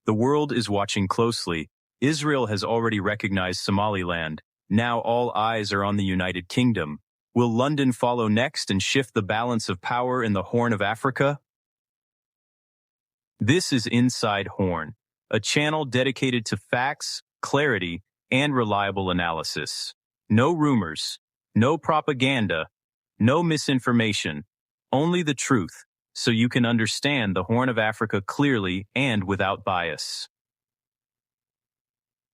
The world is watching closely. Israel has already recognized Somaliland. Now all eyes are on the United Kingdom. Will London follow next and shift the balance of power in the Horn of Africa? This is Inside Horn, a channel dedicated to facts, clarity, and reliable analysis. No rumors, no propaganda, no misinformation, only the truth, so you can understand the Horn of Africa clearly and without bias.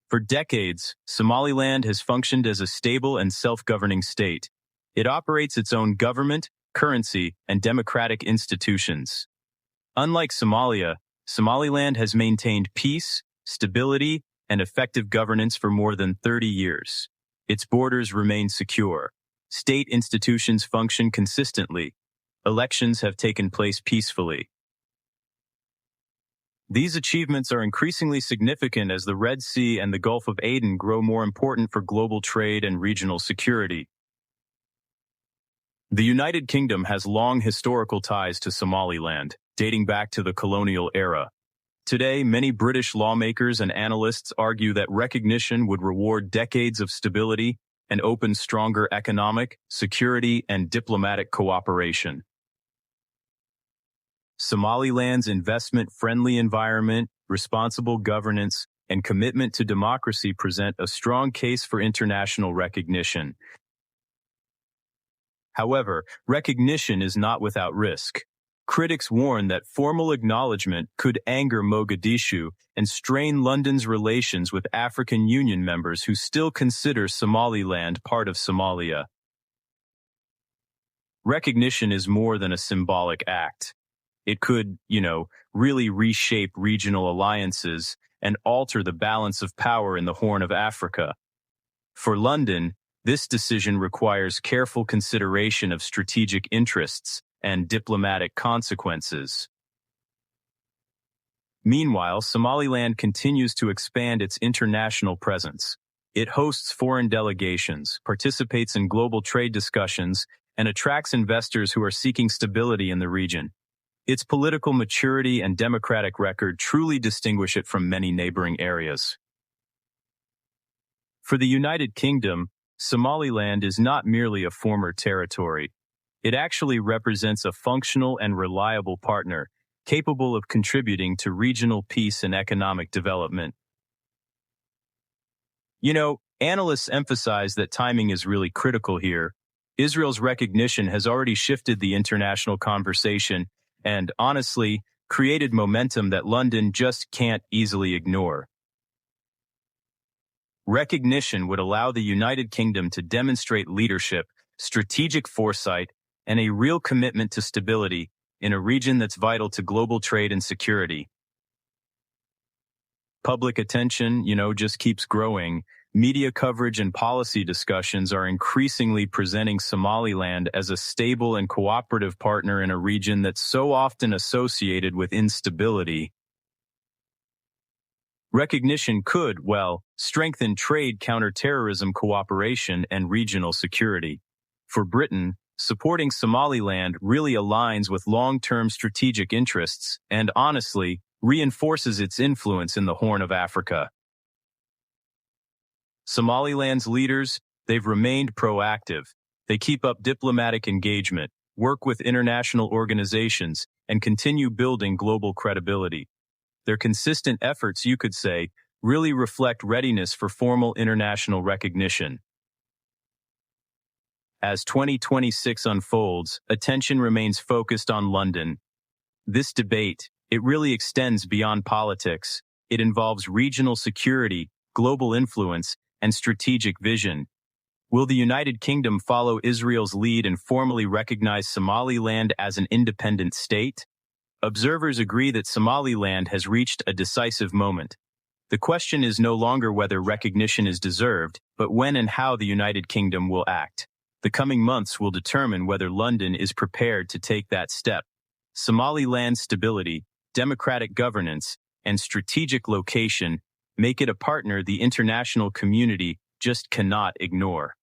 For decades, Somaliland has functioned as a stable and self-governing state. It operates its own government, currency, and democratic institutions. Unlike Somalia, Somaliland has maintained peace, stability, and effective governance for more than 30 years. Its borders remain secure. State institutions function consistently. Elections have taken place peacefully. These achievements are increasingly significant as the Red Sea and the Gulf of Aden grow more important for global trade and regional security. The United Kingdom has long historical ties to Somaliland, dating back to the colonial era. Today, many British lawmakers and analysts argue that recognition would reward decades of stability and open stronger economic, security, and diplomatic cooperation. Somaliland's investment-friendly environment, responsible governance, and commitment to democracy present a strong case for international recognition. However, recognition is not without risk. Critics warn that formal acknowledgement could anger Mogadishu and strain London's relations with African Union members who still consider Somaliland part of Somalia. Recognition is more than a symbolic act. It could, really reshape regional alliances and alter the balance of power in the Horn of Africa. For London, this decision requires careful consideration of strategic interests and diplomatic consequences. Meanwhile, Somaliland continues to expand its international presence. It hosts foreign delegations, participates in global trade discussions, and attracts investors who are seeking stability in the region. Its political maturity and democratic record truly distinguish it from many neighboring areas. For the United Kingdom, Somaliland is not merely a former territory. It actually represents a functional and reliable partner, capable of contributing to regional peace and economic development. Analysts emphasize that timing is really critical here. Israel's recognition has already shifted the international conversation and, honestly, created momentum that London just can't easily ignore. Recognition would allow the United Kingdom to demonstrate leadership, strategic foresight, and a real commitment to stability in a region that's vital to global trade and security. Public attention, just keeps growing. Media coverage and policy discussions are increasingly presenting Somaliland as a stable and cooperative partner in a region that's so often associated with instability. Recognition could, strengthen trade, counterterrorism cooperation, and regional security. For Britain, supporting Somaliland really aligns with long-term strategic interests and, honestly, reinforces its influence in the Horn of Africa. Somaliland's leaders, they've remained proactive. They keep up diplomatic engagement, work with international organizations, and continue building global credibility. Their consistent efforts, you could say, really reflect readiness for formal international recognition. As 2026 unfolds, attention remains focused on London. This debate, it really extends beyond politics. It involves regional security, global influence, and strategic vision. Will the United Kingdom follow Israel's lead and formally recognize Somaliland as an independent state? Observers agree that Somaliland has reached a decisive moment. The question is no longer whether recognition is deserved, but when and how the United Kingdom will act. The coming months will determine whether London is prepared to take that step. Somaliland's stability, democratic governance, and strategic location make it a partner the international community just cannot ignore.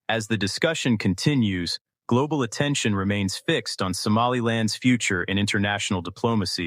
As the discussion continues, global attention remains fixed on Somaliland's future in international diplomacy.